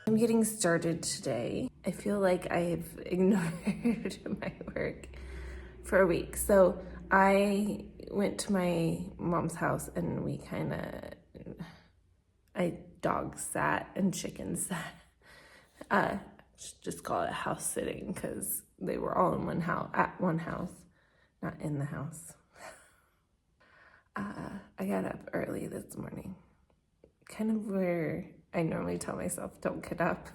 I'm getting started today. I feel like I've ignored my work for a week. So I went to my mom's house and I dog sat and chicken sat. Just call it house sitting because they were all in one house, at one house, not in the house. I got up early this morning, kind of where I normally tell myself, don't get up.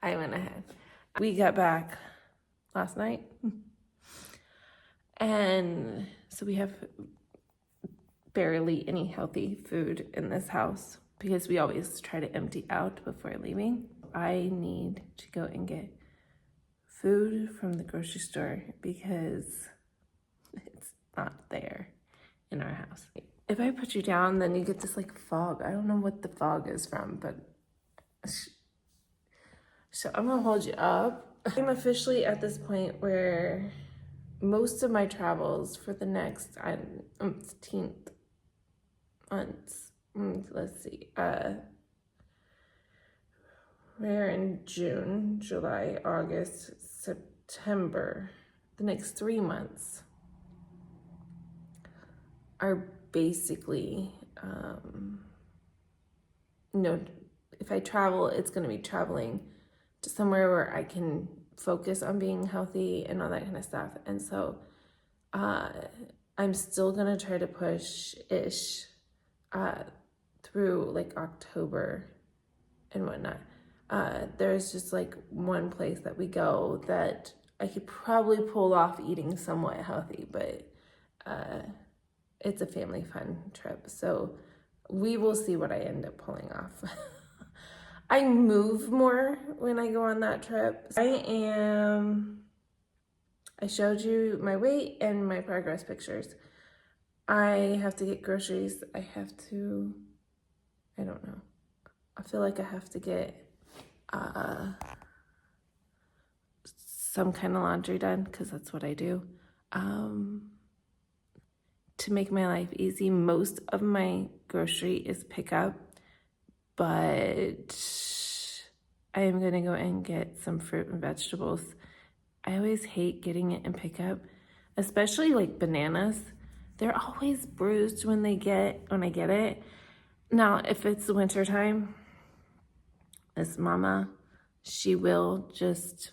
I went ahead. We got back last night. And so we have barely any healthy food in this house because we always try to empty out before leaving. I need to go and get food from the grocery store because it's not there in our house. If I put you down, then you get this like fog. I don't know what the fog is from, but so I'm gonna hold you up. I'm officially at this point where most of my travels for the next 15th months, let's see, we're in June, July, August, September. The next 3 months are basically, if I travel, it's gonna be traveling to somewhere where I can focus on being healthy and all that kind of stuff. And so I'm still gonna try to push-ish through like October and whatnot. There's just like one place that we go that I could probably pull off eating somewhat healthy, but it's a family fun trip. So we will see what I end up pulling off. I move more when I go on that trip. I showed you my weight and my progress pictures. I have to get groceries. I don't know. I feel like I have to get some kind of laundry done because that's what I do. To make my life easy, most of my grocery is pickup, but I am gonna go and get some fruit and vegetables. I always hate getting it in pickup, especially like bananas. They're always bruised when I get it. Now, if it's the winter time, this mama, she will just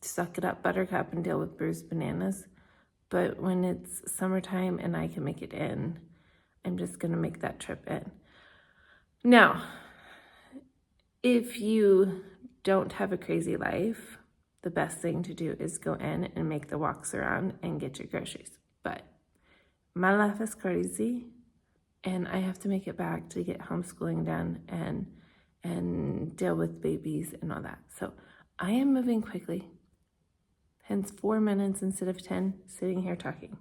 suck it up, buttercup, and deal with bruised bananas. But when it's summertime and I can make it in, I'm just gonna make that trip in. Now, if you don't have a crazy life, the best thing to do is go in and make the walks around and get your groceries. But my life is crazy and I have to make it back to get homeschooling done and deal with babies and all that. So I am moving quickly, hence 4 minutes instead of 10 sitting here talking.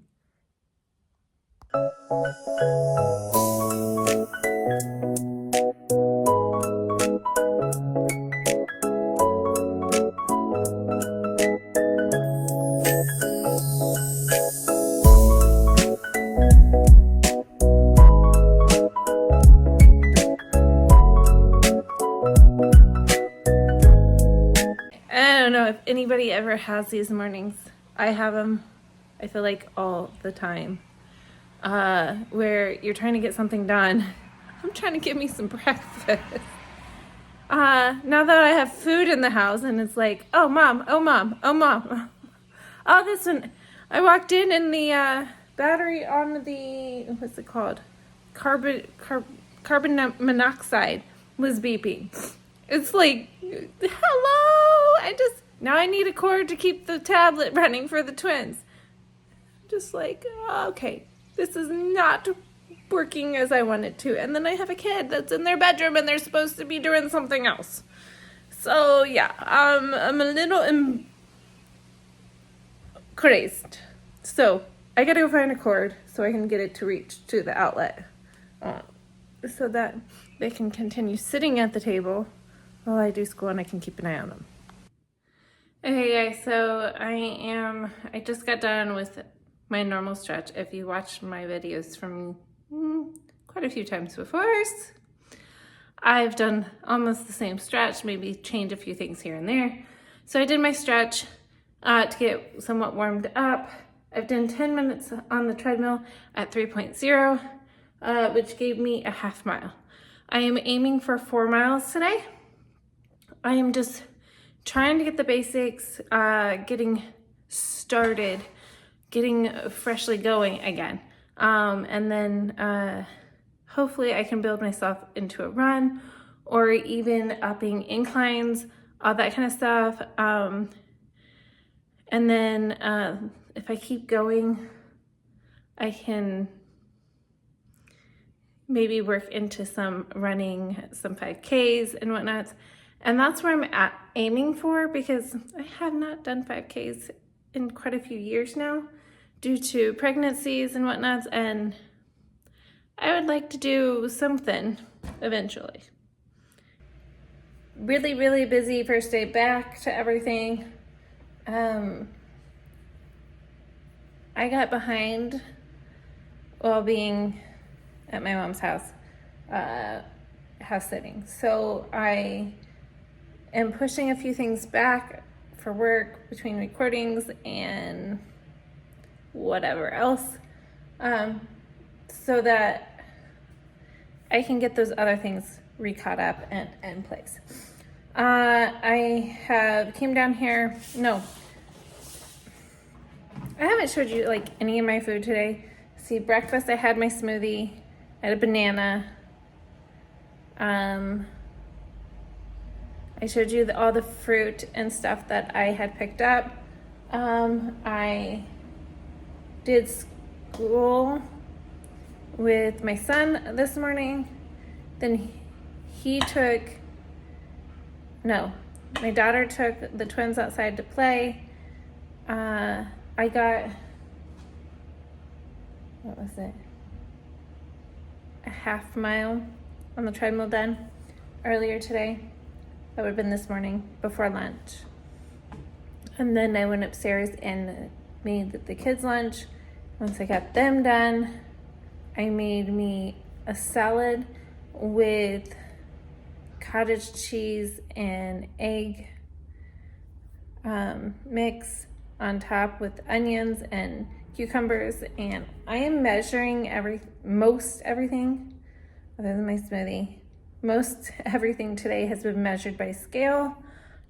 I don't know if anybody ever has these mornings. I have them, I feel like, all the time. Where you're trying to get something done. I'm trying to get me some breakfast. Now that I have food in the house and it's like, oh mom, oh mom, oh mom. Oh, this one. I walked in and the battery on the, what's it called? Carbon monoxide was beeping. It's like, hello, now I need a cord to keep the tablet running for the twins. Just like, okay, this is not working as I want it to. And then I have a kid that's in their bedroom and they're supposed to be doing something else. So yeah, I'm a little crazed. So I gotta go find a cord so I can get it to reach to the outlet. So that they can continue sitting at the table while I do school and I can keep an eye on them. Okay guys, so I just got done with my normal stretch. If you watched my videos from quite a few times before. I've done almost the same stretch, maybe change a few things here and there. So I did my stretch to get somewhat warmed up. I've done 10 minutes on the treadmill at 3.0, which gave me a half mile. I am aiming for 4 miles today. I am just trying to get the basics, getting started, getting freshly going again. And then hopefully I can build myself into a run or even upping inclines, all that kind of stuff. And then if I keep going, I can maybe work into some running, some 5Ks and whatnot. And that's where I'm aiming for, because I have not done 5Ks in quite a few years now due to pregnancies and whatnot. And I would like to do something eventually. Really, really busy first day back to everything. I got behind while being at my mom's house, house sitting. So I am pushing a few things back for work between recordings and whatever else, so that I can get those other things re-caught up and in place. I came down here, no, I haven't showed you like any of my food today. See, breakfast, I had my smoothie, I had a banana. I showed you all the fruit and stuff that I had picked up. I did school with my son this morning. Then my daughter took the twins outside to play. I got, what was it? A half mile on the treadmill done earlier today. That would have been this morning before lunch. And then I went upstairs and made the kids lunch. Once I got them done, I made me a salad with cottage cheese and egg mix on top with onions and cucumbers. And I am measuring most everything other than my smoothie. Most everything today has been measured by scale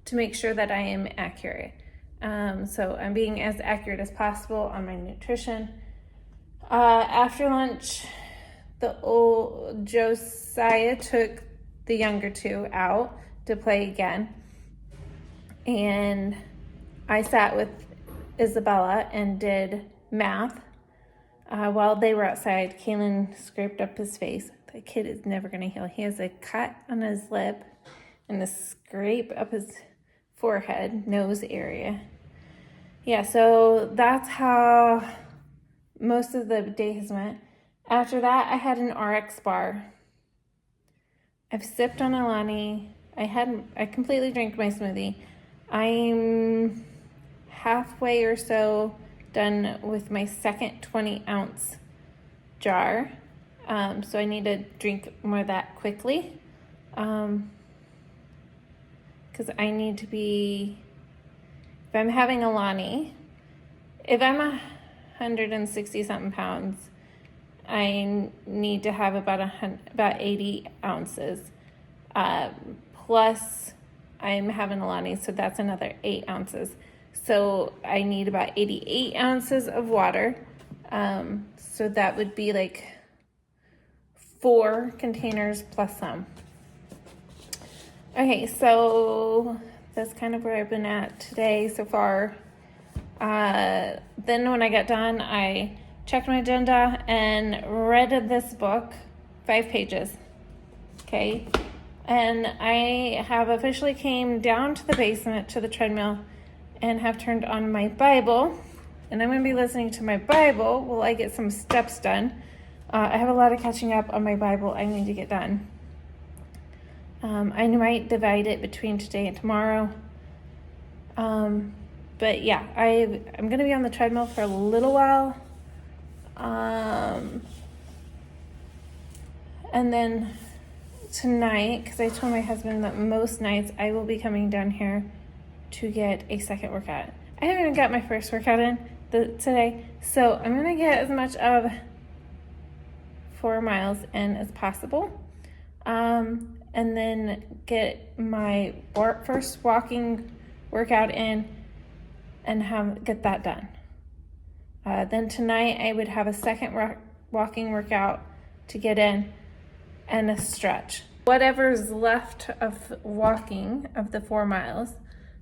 to make sure that I am accurate. So I'm being as accurate as possible on my nutrition. After lunch, the old Josiah took the younger two out to play again. And I sat with Isabella and did math. While they were outside, Kaylin scraped up his face. The kid is never going to heal. He has a cut on his lip and a scrape up his forehead, nose area. Yeah, so that's how most of the day has went. After that, I had an RX bar. I've sipped on Alani. I completely drank my smoothie. I'm halfway or so done with my second 20-ounce jar. So I need to drink more of that quickly. Because I need to be, if I'm having Alani, if I'm 160 something pounds, I need to have about 80 ounces. Plus I'm having Alani, so that's another 8 ounces. So I need about 88 ounces of water. So that would be like 4 containers plus some. Okay, so that's kind of where I've been at today so far. Then when I got done, I checked my agenda and read this book, 5 pages. Okay, and I have officially came down to the basement to the treadmill and have turned on my Bible, and I'm going to be listening to my Bible while I get some steps done. I have a lot of catching up on my Bible I need to get done. I might divide it between today and tomorrow. But yeah, I'm going to be on the treadmill for a little while. And then tonight, because I told my husband that most nights I will be coming down here to get a second workout. I haven't even got my first workout in today, so I'm gonna get as much of 4 miles in as possible, and then get my first walking workout in and get that done. Then tonight I would have a second walking workout to get in and a stretch. Whatever's left of walking of the 4 miles,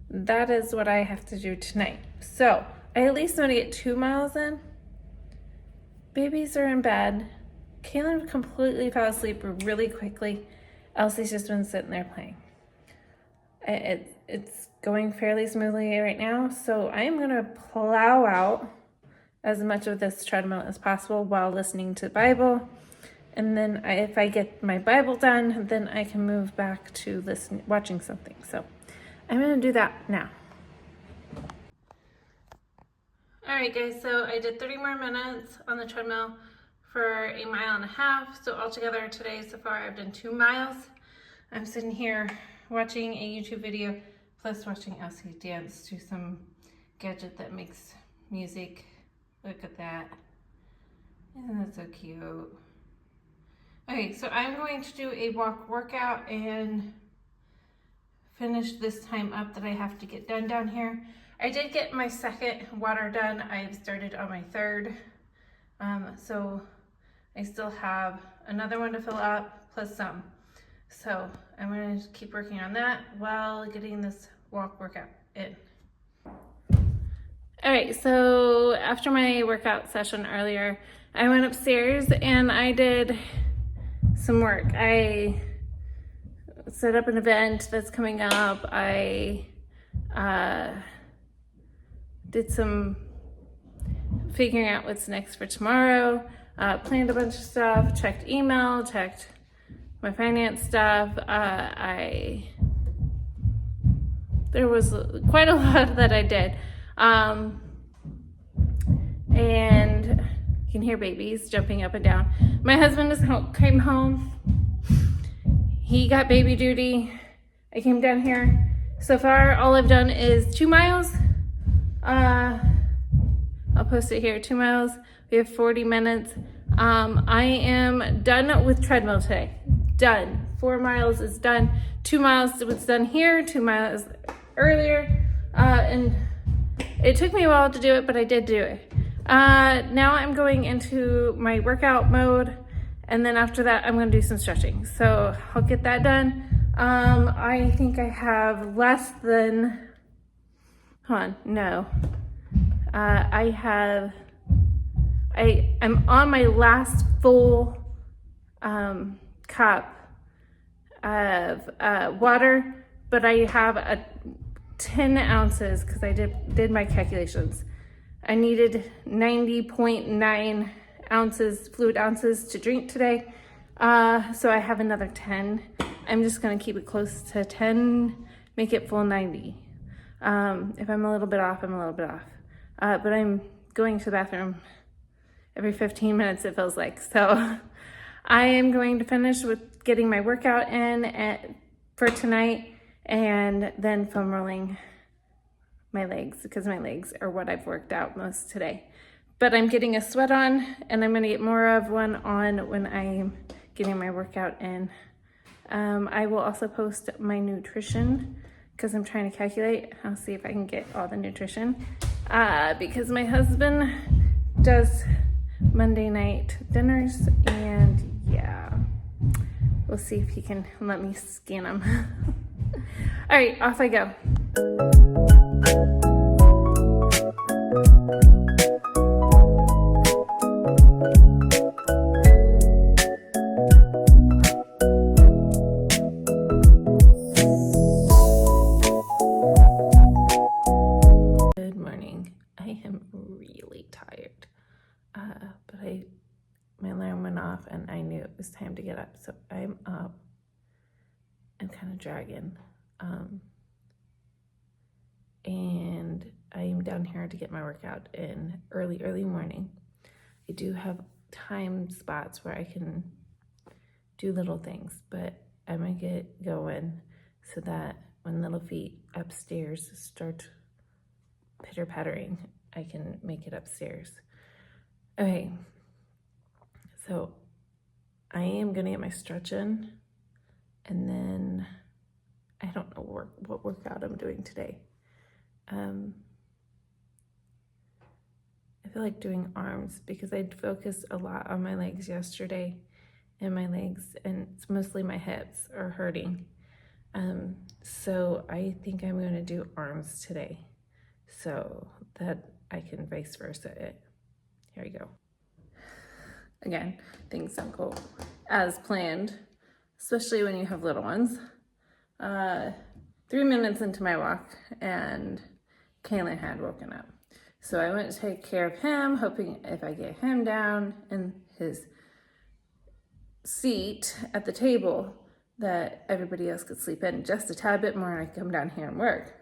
that is what I have to do tonight. So I at least want to get 2 miles in. Babies are in bed. Kaylin completely fell asleep really quickly. Elsie's just been sitting there playing. It's going fairly smoothly right now, so I am gonna plow out as much of this treadmill as possible while listening to the Bible. And then if I get my Bible done, then I can move back to watching something. So I'm gonna do that now. All right, guys, so I did 30 more minutes on the treadmill for 1.5 miles. So altogether today so far I've done 2 miles. I'm sitting here watching a YouTube video, plus watching Elsie dance to some gadget that makes music. Look at that. Isn't that so cute? Okay, so I'm going to do a workout and finish this time up that I have to get done down here. I did get my second water done. I've started on my third. So I still have another one to fill up plus some. So I'm going to keep working on that while getting this workout in. All right, so after my workout session earlier, I went upstairs and I did some work. I set up an event that's coming up. I did some figuring out what's next for tomorrow, planned a bunch of stuff, checked email, checked my finance stuff. There was quite a lot that I did. And you can hear babies jumping up and down. My husband came home. He got baby duty. I came down here. So far, all I've done is 2 miles. I'll post it here, 2 miles. We have 40 minutes. I am done with treadmill today. Done. 4 miles is done. 2 miles was done here, 2 miles earlier. And it took me a while to do it, but I did do it. Now I'm going into my workout mode, and then after that I'm going to do some stretching. So I'll get that done. I think I have less than, I'm on my last full cup of water, but I have 10 ounces because I did my calculations. I needed 90.9 ounces, fluid ounces to drink today. So I have another 10. I'm just gonna keep it close to 10, make it full 90. If I'm a little bit off, I'm a little bit off. But I'm going to the bathroom every 15 minutes, it feels like. So I am going to finish with getting my workout in for tonight, and then foam rolling my legs, because my legs are what I've worked out most today. But I'm getting a sweat on, and I'm gonna get more of one on when I'm getting my workout in. I will also post my nutrition because I'm trying to calculate. I'll see if I can get all the nutrition because my husband does Monday night dinners, and yeah, we'll see if he can let me scan them. All right, off I go. Good morning. I am really tired, but my alarm went off and I knew it was time to get up, so I'm up. I'm kind of dragging. And I am down here to get my workout in early morning. I do have time spots where I can do little things, but I'm gonna get going so that when little feet upstairs start pitter-pattering, I can make it upstairs. Okay, so I am gonna get my stretch in, and then I don't know what workout I'm doing today. I feel like doing arms because I focused a lot on my legs yesterday, and my legs, and it's mostly my hips, are hurting. So I think I'm going to do arms today so that I can vice versa it. Here we go. Again, things don't go as planned, especially when you have little ones. 3 minutes into my walk, and Kaylin had woken up. So I went to take care of him, hoping if I get him down in his seat at the table that everybody else could sleep in just a tad bit more and I could come down here and work.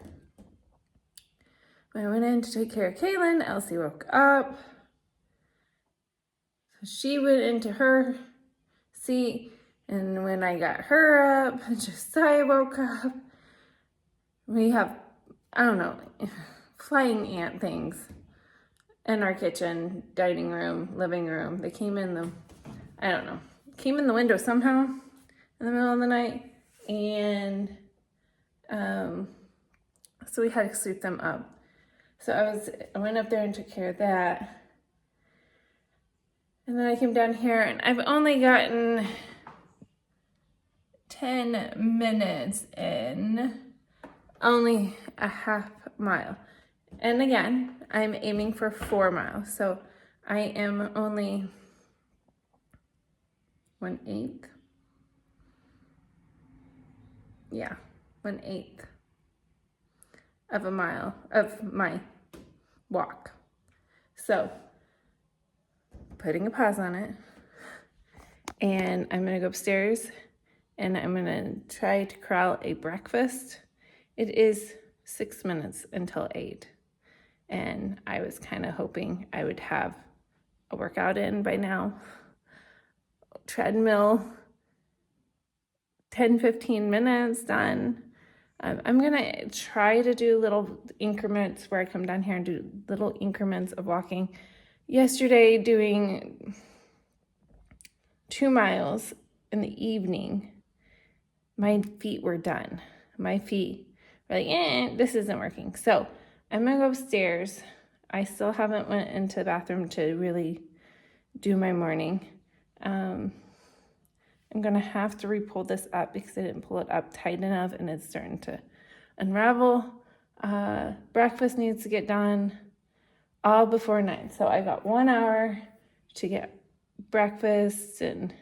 When I went in to take care of Kaylin, Elsie woke up. So she went into her seat, and when I got her up, Josiah woke up. We have, I don't know, flying ant things in our kitchen, dining room, living room. They came in the, I don't know, came in the window somehow in the middle of the night, and so we had to sweep them up. So I went up there and took care of that, and then I came down here, and I've only gotten 10 minutes in, only a half mile. And again, I'm aiming for 4 miles, so I am only 1/8. Yeah, 1/8 of a mile of my walk. So, putting a pause on it, and I'm gonna go upstairs and I'm gonna try to corral a breakfast. It is 6 minutes until 8, and I was kind of hoping I would have a workout in by now. Treadmill, 10-15 minutes done. I'm gonna try to do little increments where I come down here and do little increments of walking. Yesterday, doing 2 miles in the evening, my feet were done. My feet were like, this isn't working. So I'm gonna go upstairs. I still haven't went into the bathroom to really do my morning. I'm gonna have to re-pull this up because I didn't pull it up tight enough and it's starting to unravel. Breakfast needs to get done all before 9. So I got 1 hour to get breakfast and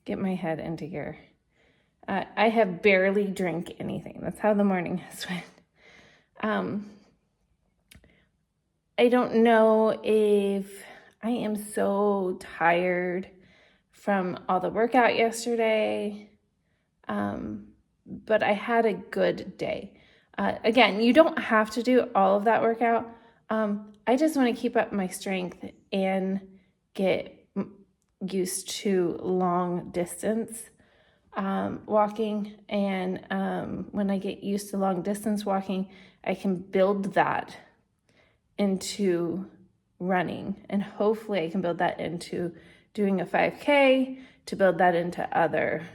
get my head into gear. I have barely drank anything. That's how the morning has went. I don't know if I am so tired from all the workout yesterday, but I had a good day. Again, you don't have to do all of that workout. I just want to keep up my strength and get used to long distance walking. And when I get used to long distance walking, I can build that into running. And hopefully I can build that into doing a 5K, to build that into other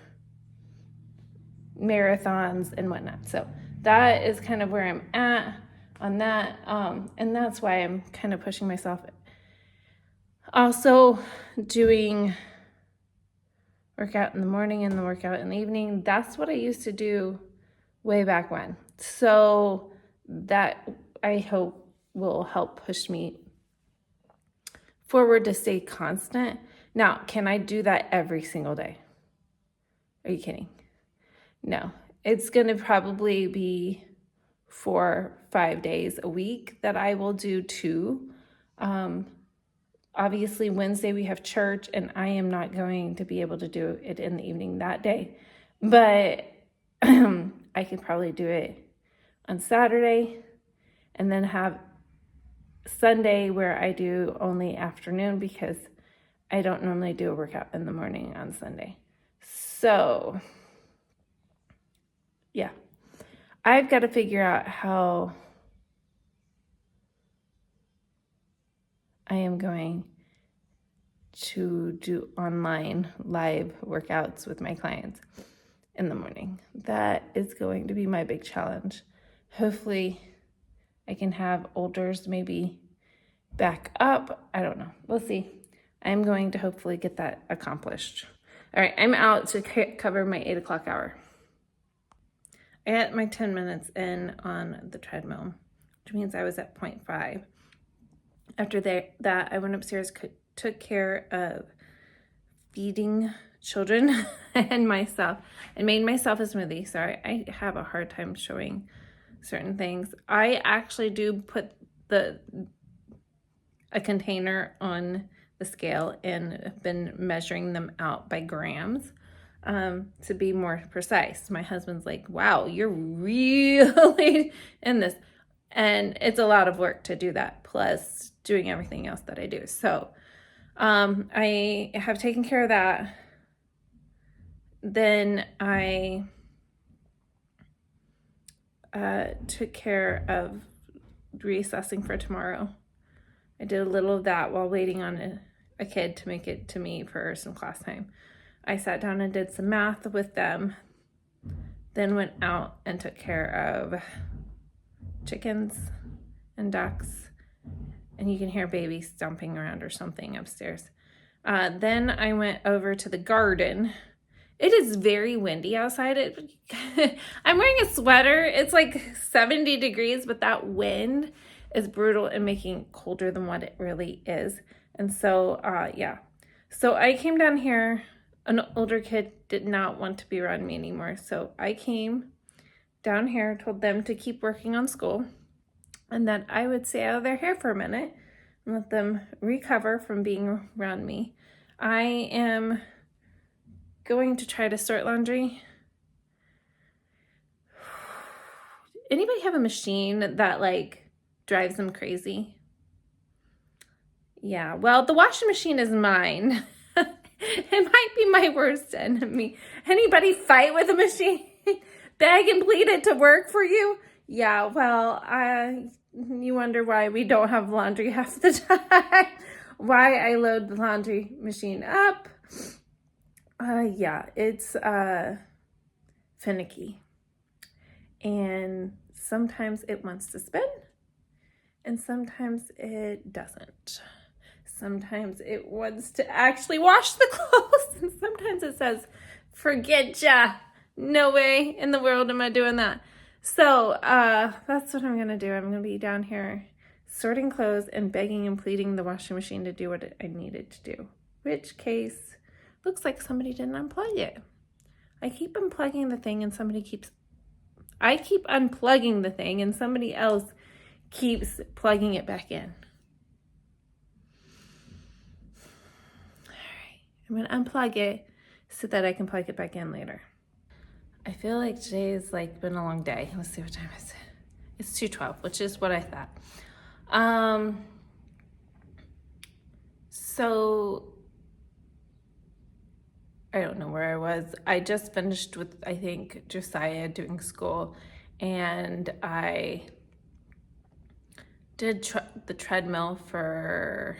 marathons and whatnot. So that is kind of where I'm at on that. And that's why I'm kind of pushing myself. Also doing workout in the morning and the workout in the evening. That's what I used to do way back when. So that I hope will help push me forward to stay constant. Now, can I do that every single day? Are you kidding? No, it's going to probably be 4-5 days a week that I will do 2. Obviously, Wednesday we have church, and I am not going to be able to do it in the evening that day. But I could probably do it on Saturday and then have Sunday where I do only afternoon because I don't normally do a workout in the morning on Sunday. So, yeah, I've got to figure out how I am going to do online live workouts with my clients in the morning. That is going to be my big challenge. Hopefully, I can have Olders maybe back up. I don't know. We'll see. I'm going to hopefully get that accomplished. All right, I'm out to cover my 8 o'clock hour. I got my 10 minutes in on the treadmill, which means I was at 0.5. After that, I went upstairs, took care of feeding children and myself, and made myself a smoothie. Sorry, I have a hard time showing certain things. I actually do put a container on the scale and have been measuring them out by grams to be more precise. My husband's like, wow, you're really in this. And it's a lot of work to do that, plus doing everything else that I do. So I have taken care of that. Then I took care of reassessing for tomorrow. I did a little of that while waiting on a kid to make it to me for some class time. I sat down and did some math with them, then went out and took care of chickens and ducks, and you can hear babies stomping around or something upstairs. Then I went over to the garden. It is very windy outside. I'm wearing a sweater. It's like 70 degrees, but that wind is brutal and making it colder than what it really is. And so, yeah. So I came down here. An older kid did not want to be around me anymore. So I came down here, told them to keep working on school, and that I would stay out of their hair for a minute and let them recover from being around me. I am going to try to sort laundry. Anybody have a machine that like drives them crazy? Yeah, well, the washing machine is mine. It might be my worst enemy. Anybody fight with a machine? Beg and plead it to work for you? Yeah, well, you wonder why we don't have laundry half the time. Why I load the laundry machine up. Yeah, it's finicky. And sometimes it wants to spin, and sometimes it doesn't. Sometimes it wants to actually wash the clothes, and sometimes it says, forget ya. No way in the world am I doing that. So that's what I'm going to do. I'm going to be down here sorting clothes and begging and pleading the washing machine to do what I needed to do. Which case, looks like somebody didn't unplug it. I keep unplugging the thing and I keep unplugging the thing and somebody else keeps plugging it back in. I'm going to unplug it so that I can plug it back in later. I feel like today has like been a long day. Let's see what time is it. It's 2:12, which is what I thought. So I don't know where I was. I just finished with, I think, Josiah doing school, and I did the treadmill for,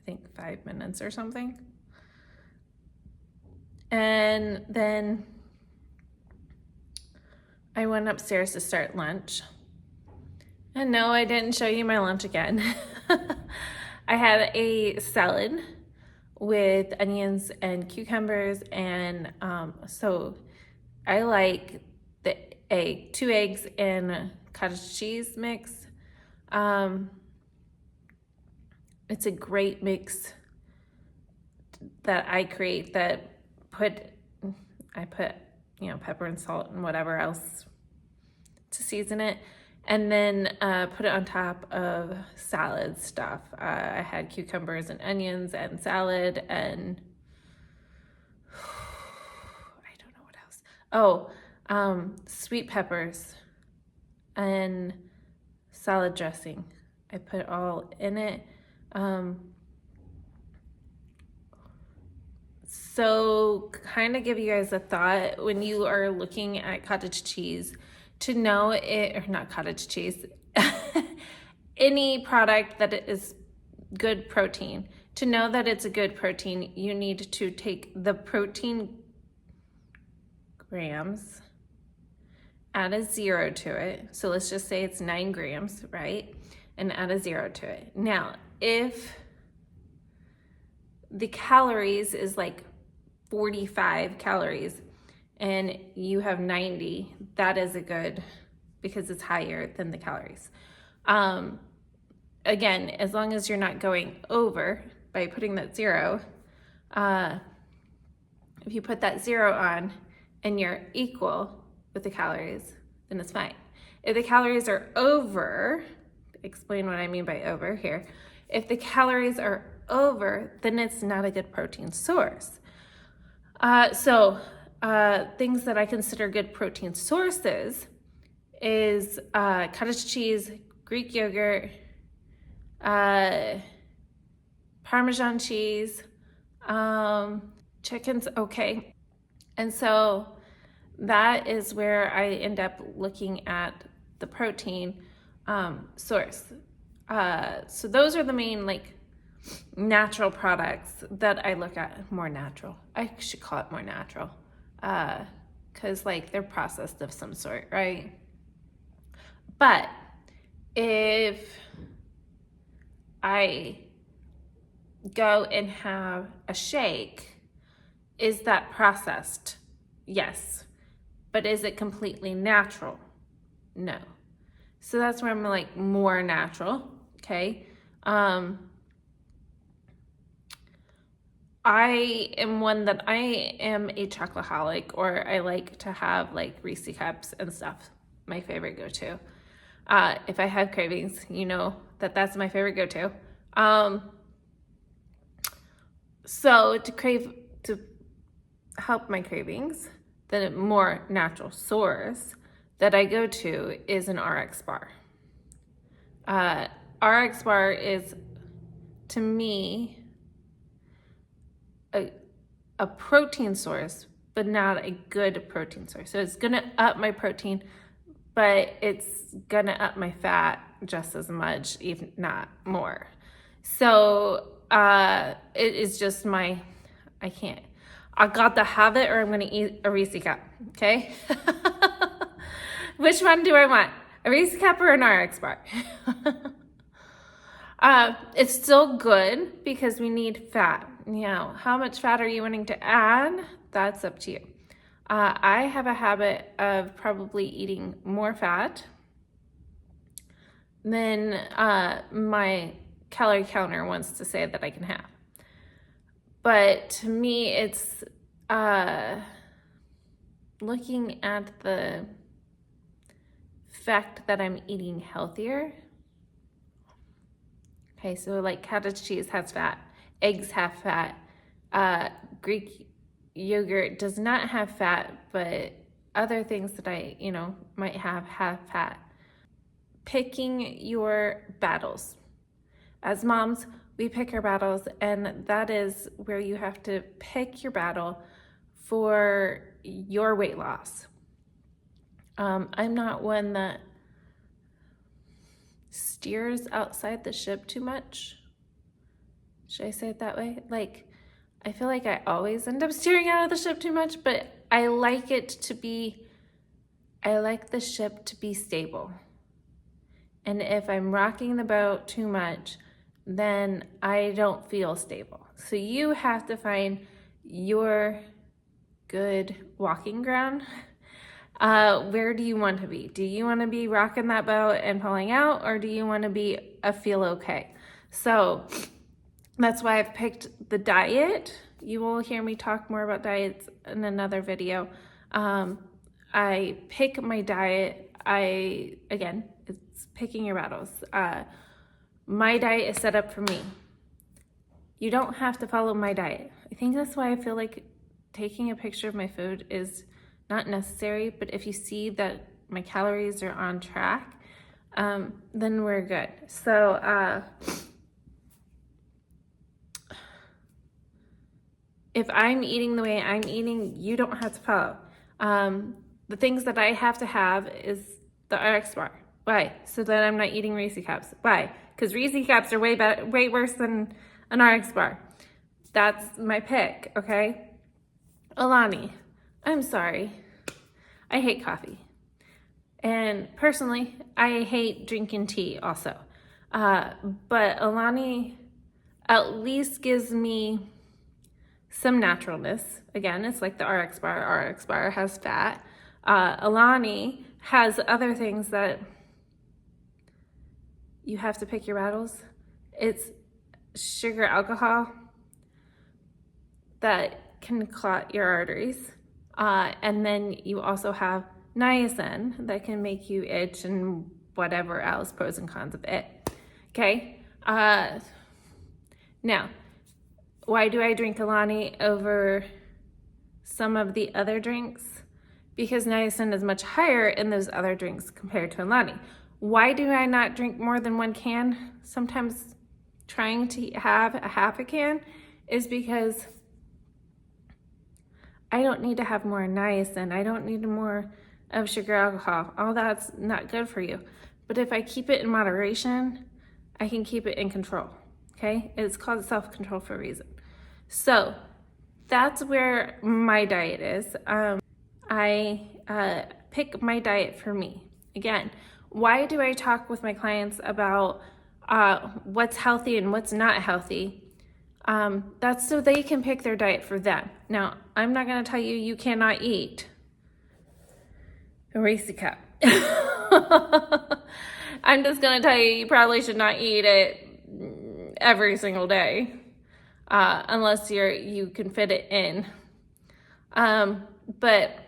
I think, 5 minutes or something. And then I went upstairs to start lunch. And no, I didn't show you my lunch again. I had a salad with onions and cucumbers, and so I like the 2 eggs and cottage cheese mix. It's a great mix that I create that I put, pepper and salt and whatever else to season it, and then put it on top of salad stuff. I had cucumbers and onions and salad, and I don't know what else. Oh, sweet peppers and salad dressing. I put it all in it. So kind of give you guys a thought when you are looking at cottage cheese to know it, or not cottage cheese, any product that is good protein. To know that it's a good protein, you need to take the protein grams, add a 0 to it. So let's just say it's 9 grams, right? And add a 0 to it. Now, if the calories is like 45 calories and you have 90, that is a good, because it's higher than the calories. Again, as long as you're not going over by putting that 0, if you put that 0 on and you're equal with the calories, then it's fine. If the calories are over, explain what I mean by over here. If the calories are over, then it's not a good protein source. So things that I consider good protein sources is cottage cheese, Greek yogurt, Parmesan cheese, chicken's okay. And so that is where I end up looking at the protein source. So those are the main natural products that I look at. More natural. I should call it more natural. Because they're processed of some sort, right? But if I go and have a shake, is that processed? Yes. But is it completely natural? No. So that's where I'm more natural, okay? I am one that I am a chocoholic, or I like to have Reese cups and stuff, my favorite go-to. If I have cravings, you know that's my favorite go-to. So to help my cravings, the more natural source that I go to is an RX bar. RX bar is, to me, a protein source, but not a good protein source. So it's gonna up my protein, but it's gonna up my fat just as much, if not more. So it is just I got to have it, or I'm gonna eat a Reese cup, okay? Which one do I want? A Reese cup or an RX bar? It's still good because we need fat. Now, how much fat are you wanting to add? That's up to you. I have a habit of probably eating more fat than my calorie counter wants to say that I can have. But to me, it's looking at the fact that I'm eating healthier. Okay, so cottage cheese has fat, eggs have fat, Greek yogurt does not have fat, but other things that I, might have fat. Picking your battles. As moms, we pick our battles, and that is where you have to pick your battle for your weight loss. I'm not one that steers outside the ship too much. Should I say it that way? I feel like I always end up steering out of the ship too much, but I like the ship to be stable. And if I'm rocking the boat too much, then I don't feel stable. So you have to find your good walking ground. Where do you want to be? Do you want to be rocking that boat and pulling out, or do you want to be feel okay? So that's why I've picked the diet. You will hear me talk more about diets in another video. I pick my diet. Again, it's picking your battles. My diet is set up for me. You don't have to follow my diet. I think that's why I feel like taking a picture of my food is not necessary, but if you see that my calories are on track, then we're good. So if I'm eating the way I'm eating, you don't have to follow. The things that I have to have is the RX bar. Why? So that I'm not eating Reese cups. Why? Because Reese cups are way worse than an RX bar. That's my pick, okay? Alani, I'm sorry. I hate coffee. And personally, I hate drinking tea also. But Alani at least gives me some naturalness. Again, it's like the RX bar. RX bar has fat. Alani has other things that you have to pick your battles. It's sugar alcohol that can clot your arteries. And then you also have niacin that can make you itch and whatever else, pros and cons of it. Okay? Now, why do I drink Alani over some of the other drinks? Because niacin is much higher in those other drinks compared to Alani. Why do I not drink more than one can? Sometimes trying to have a half a can is because I don't need to have more niacin. I don't need more of sugar alcohol. All that's not good for you. But if I keep it in moderation, I can keep it in control, okay? It's called self-control for a reason. So that's where my diet is. I pick my diet for me. Again, why do I talk with my clients about what's healthy and what's not healthy? That's so they can pick their diet for them. Now, I'm not going to tell you you cannot eat a Reese cup. I'm just going to tell you you probably should not eat it every single day unless you can fit it in. But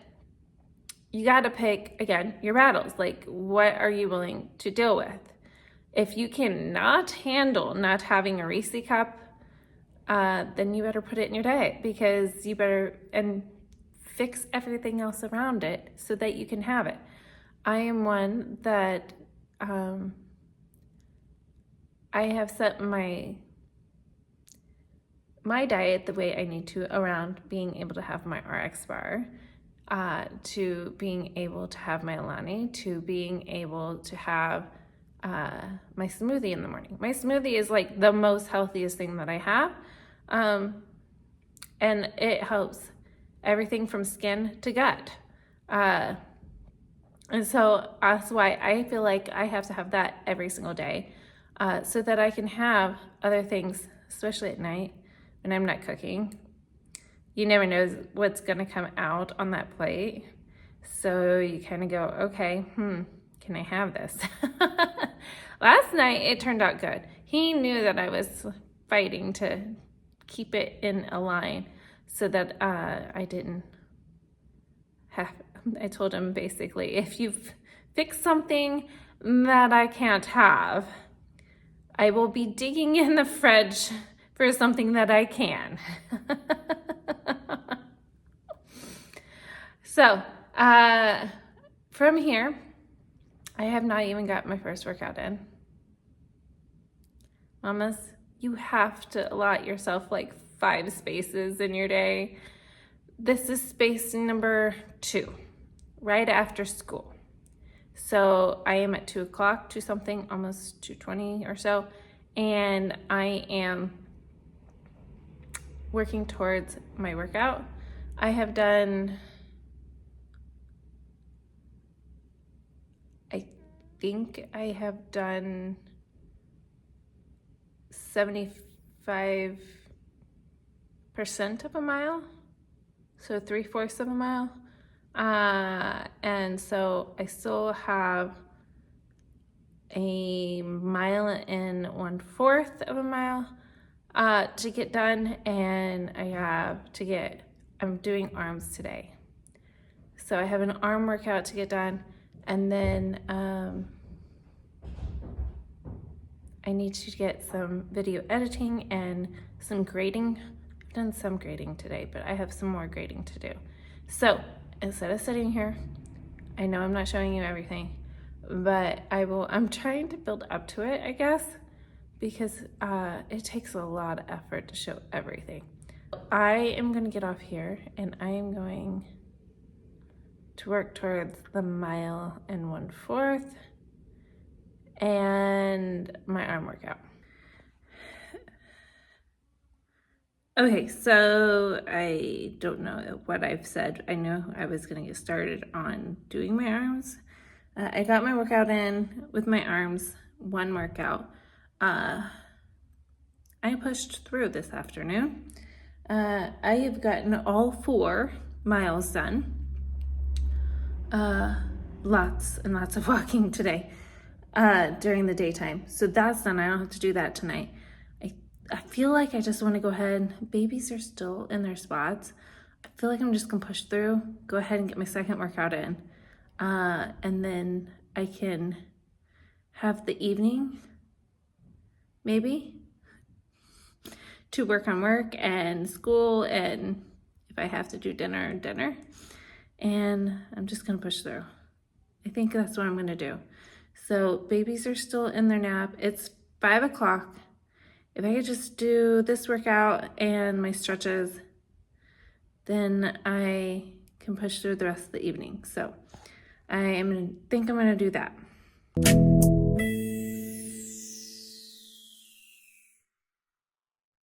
you got to pick, again, your battles. Like, what are you willing to deal with? If you cannot handle not having a Reese cup, then you better put it in your diet, because you better and fix everything else around it so that you can have it. I am one that I have set my diet the way I need to around being able to have my RX bar, to being able to have my Alani, to being able to have my smoothie in the morning. My smoothie is like the most healthiest thing that I have. And it helps everything from skin to gut. And so that's why I feel like I have to have that every single day, so that I can have other things, especially at night when I'm not cooking. You never know what's gonna come out on that plate. So you kind of go, okay, can I have this? Last night, it turned out good. He knew that I was fighting to keep it in a line so that I didn't have, I told him basically, if you fix something that I can't have, I will be digging in the fridge for something that I can. So, from here, I have not even got my first workout in. Mamas, you have to allot yourself like 5 spaces in your day. This is space number 2, right after school. So I am at 2 o'clock, 2 something, almost 2:20 or so, and I am working towards my workout. I have done, I think I have done 75% of a mile, so 3/4 of a mile. And so I still have a mile and 1/4 of a mile to get done, and I'm doing arms today. So I have an arm workout to get done, and then I need to get some video editing and some grading. I've done some grading today, but I have some more grading to do. So instead of sitting here, I know I'm not showing you everything, but I'm trying to build up to it, I guess, because it takes a lot of effort to show everything. I am going to get off here and I am going to work towards the 1.25 miles and my arm workout. Okay, so I don't know what I've said. I know I was going to get started on doing my arms. I got my workout in with my arms, one workout. I pushed through this afternoon. I have gotten all 4 miles done. Lots and lots of walking today during the daytime. So that's done. I don't have to do that tonight. I feel like I just want to go ahead. Babies are still in their spots. I feel like I'm just going to push through, go ahead and get my second workout in. And then I can have the evening, maybe, to work on work and school, and if I have to do dinner. And I'm just going to push through. I think that's what I'm going to do. So babies are still in their nap. It's 5 o'clock. If I could just do this workout and my stretches, then I can push through the rest of the evening. So think I'm going to do that.